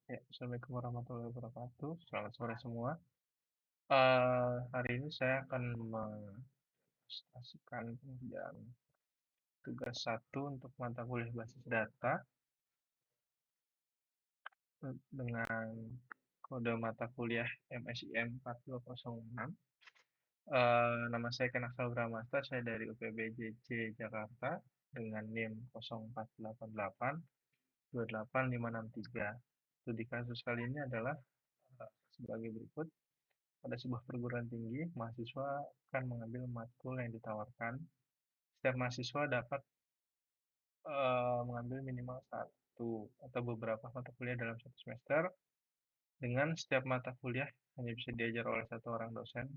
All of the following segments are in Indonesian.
Ya, Assalamualaikum warahmatullahi wabarakatuh. Selamat sore semua. Hari ini saya akan mendemonstrasikan pengerjaan tugas satu untuk mata kuliah basis data dengan kode mata kuliah MSIM 4206. Nama saya Kenaksal Bramasta, saya dari UPBJJ Jakarta dengan NIM 0488 28563. Studi kasus kali ini adalah sebagai berikut. Pada sebuah perguruan tinggi, mahasiswa akan mengambil matkul yang ditawarkan. Setiap mahasiswa dapat mengambil minimal satu atau beberapa mata kuliah dalam satu semester. Dengan setiap mata kuliah hanya bisa diajar oleh satu orang dosen,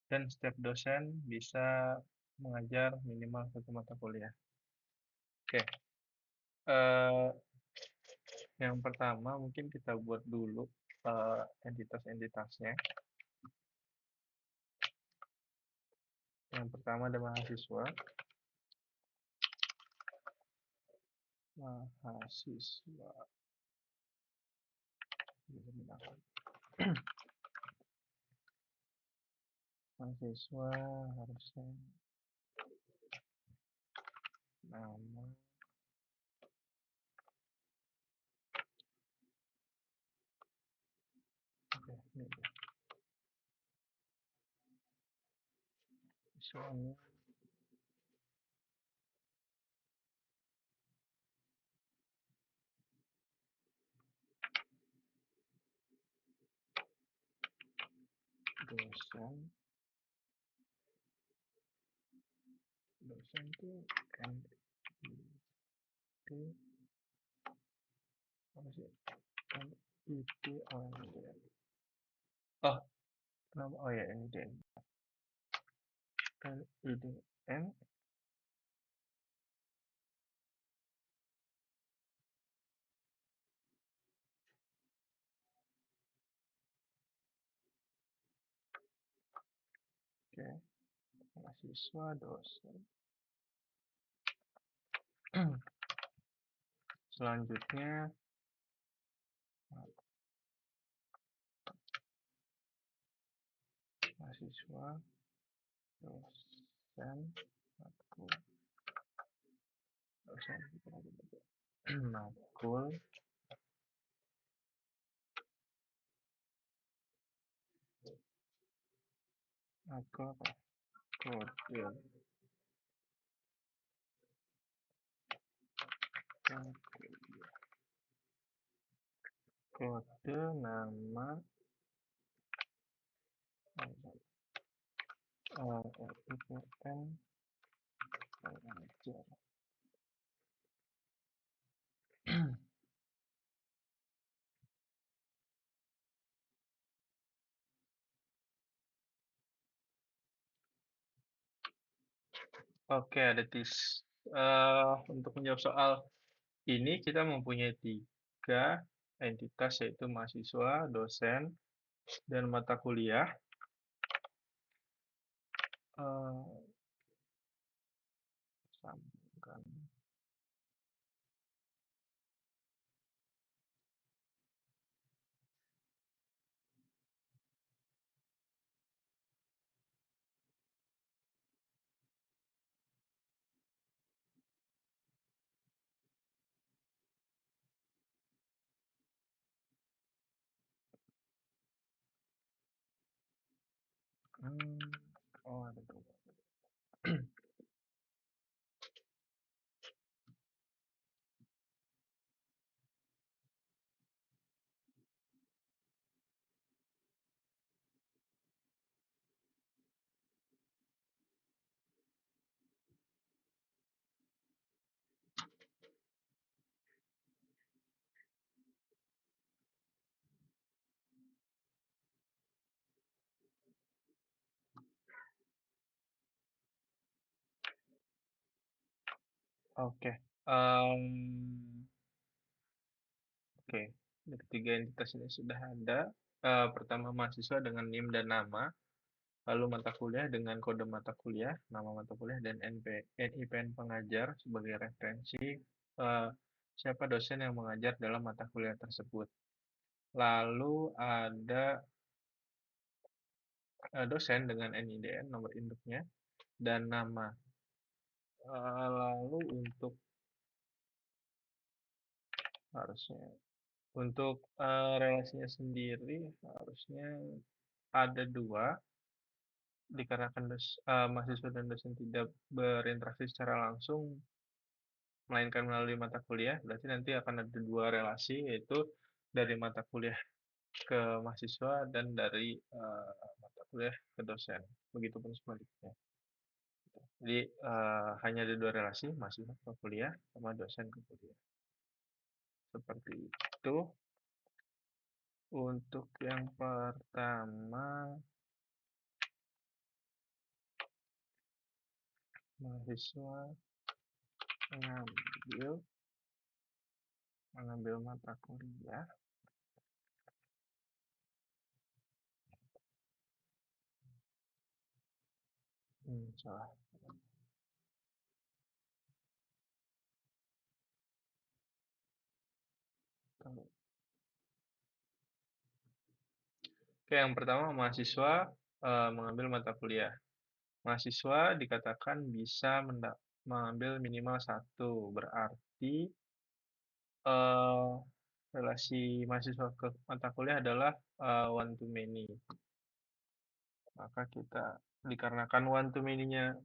dan setiap dosen bisa mengajar minimal satu mata kuliah. Oke, yang pertama mungkin kita buat dulu entitas-entitasnya. Yang pertama ada mahasiswa. Mahasiswa harusnya nama, oke, ini siswanya dosen. Dosen itu NIT apa sih? NIT oh, kenapa? Oh ya, NIDN. NIDN oke, mahasiswa dosen. Selanjutnya mahasiswa dosen matkul dosen matkul matkul apa? Kode kode nama IPN pengajar. Oke, ada untuk menjawab soal ini kita mempunyai tiga entitas, yaitu mahasiswa, dosen, dan mata kuliah. Sambungkan. Oh, ada dua. Oke. Oke, ketiga entitas ini sudah ada. Pertama mahasiswa dengan NIM dan nama, lalu mata kuliah dengan kode mata kuliah, nama mata kuliah, dan NIPN pengajar sebagai referensi siapa dosen yang mengajar dalam mata kuliah tersebut. lalu ada dosen dengan NIDN, nomor induknya, dan nama. Lalu harusnya untuk relasinya sendiri harusnya ada dua, dikarenakan mahasiswa dan dosen tidak berinteraksi secara langsung, melainkan melalui mata kuliah, berarti nanti akan ada dua relasi, yaitu dari mata kuliah ke mahasiswa dan dari mata kuliah ke dosen. Begitupun sebaliknya. Jadi hanya ada dua relasi, mahasiswa ke kuliah sama dosen ke kuliah. Seperti itu. Untuk yang pertama, mahasiswa mengambil mata kuliah. Salah. Oke, yang pertama mahasiswa mengambil mata kuliah. Mahasiswa dikatakan bisa mengambil minimal satu, berarti relasi mahasiswa ke mata kuliah adalah one to many. Maka kita dikarenakan one to many-nya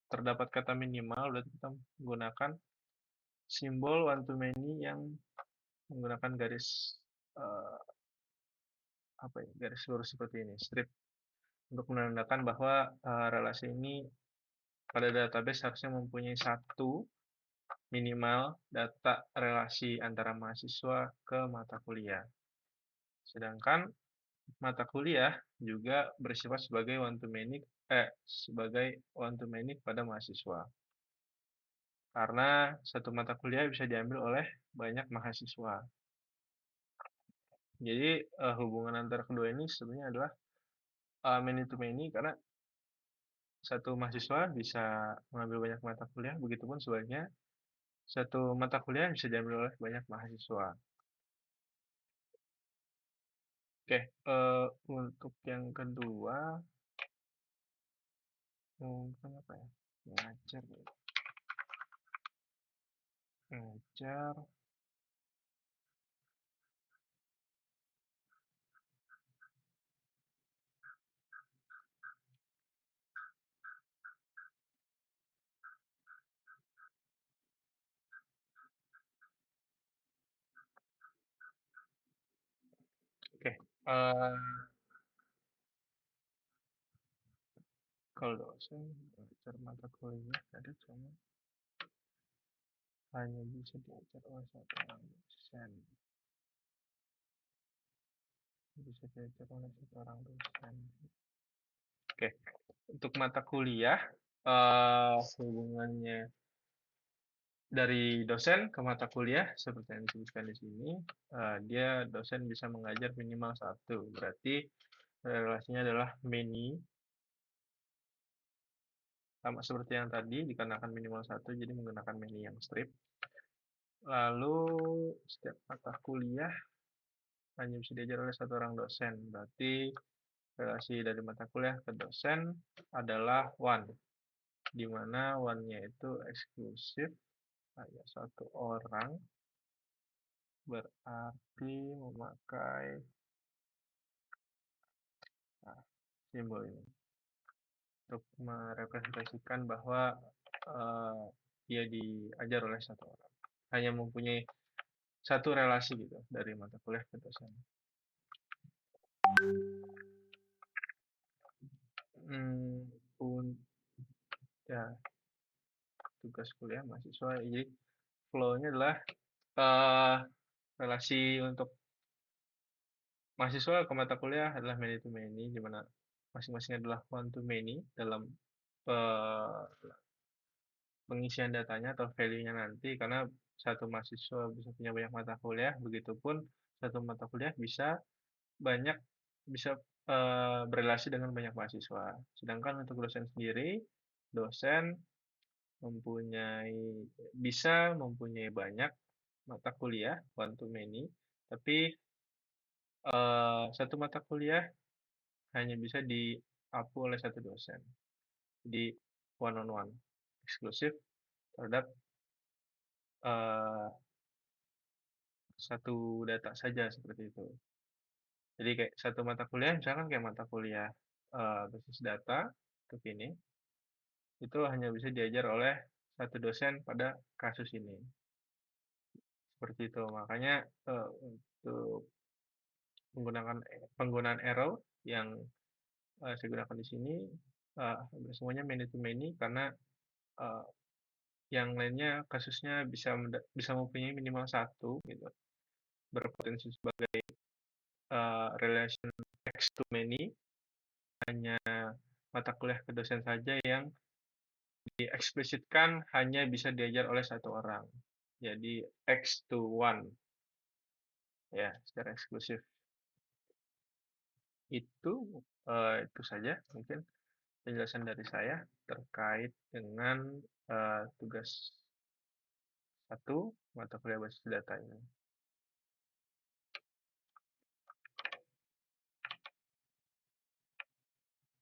terdapat kata minimal, berarti kita menggunakan simbol one to many yang menggunakan garis garis lurus seperti ini, strip, untuk menandakan bahwa relasi ini pada database harusnya mempunyai satu minimal data relasi antara mahasiswa ke mata kuliah. Sedangkan mata kuliah juga bersifat sebagai one to many pada mahasiswa. Karena satu mata kuliah bisa diambil oleh banyak mahasiswa. Jadi hubungan antara kedua ini sebenarnya adalah many to many, karena satu mahasiswa bisa mengambil banyak mata kuliah, begitupun sebaliknya satu mata kuliah bisa diambil oleh banyak mahasiswa. Oke, untuk yang kedua mungkin apa ya? Ngajar. Oke, kalau dosen ngajar mata kuliah ada cuma hanya bisa diajar oleh satu orang dosen. Bisa diajar oleh satu orang dosen. Oke, untuk mata kuliah hubungannya dari dosen ke mata kuliah seperti yang disebutkan di sini, dia dosen bisa mengajar minimal satu, berarti relasinya adalah many, sama seperti yang tadi, dikarenakan minimal satu jadi menggunakan many yang strip. Lalu setiap mata kuliah hanya bisa diajar oleh satu orang dosen, berarti relasi dari mata kuliah ke dosen adalah one, di mana one-nya itu eksklusif, hanya satu orang, berarti memakai simbol ini untuk merepresentasikan bahwa dia diajar oleh satu orang, hanya mempunyai satu relasi gitu dari mata kuliah ke dosen. Ya, tugas kuliah mahasiswa, jadi flow-nya adalah relasi untuk mahasiswa ke mata kuliah adalah many to many, di mana masing-masing adalah one to many dalam pengisian datanya atau value-nya nanti, karena satu mahasiswa bisa punya banyak mata kuliah, begitupun satu mata kuliah bisa berrelasi dengan banyak mahasiswa. Sedangkan untuk dosen sendiri, dosen bisa mempunyai banyak mata kuliah one to many, tapi Satu mata kuliah hanya bisa diapu oleh satu dosen. Jadi one on one, eksklusif terhadap eh, satu data saja seperti itu. Jadi kayak satu mata kuliah, misalkan kayak mata kuliah basis data untuk ini, itu hanya bisa diajar oleh satu dosen pada kasus ini. Seperti itu. Makanya untuk penggunaan arrow yang saya gunakan di sini semuanya many to many karena eh, yang lainnya kasusnya bisa mempunyai minimal satu gitu, berpotensi sebagai relation X to many, hanya mata kuliah ke dosen saja yang dieksplisitkan hanya bisa diajar oleh satu orang. Jadi X to one ya secara eksklusif. Itu saja mungkin penjelasan dari saya terkait dengan tugas satu mata kuliah basis data ini.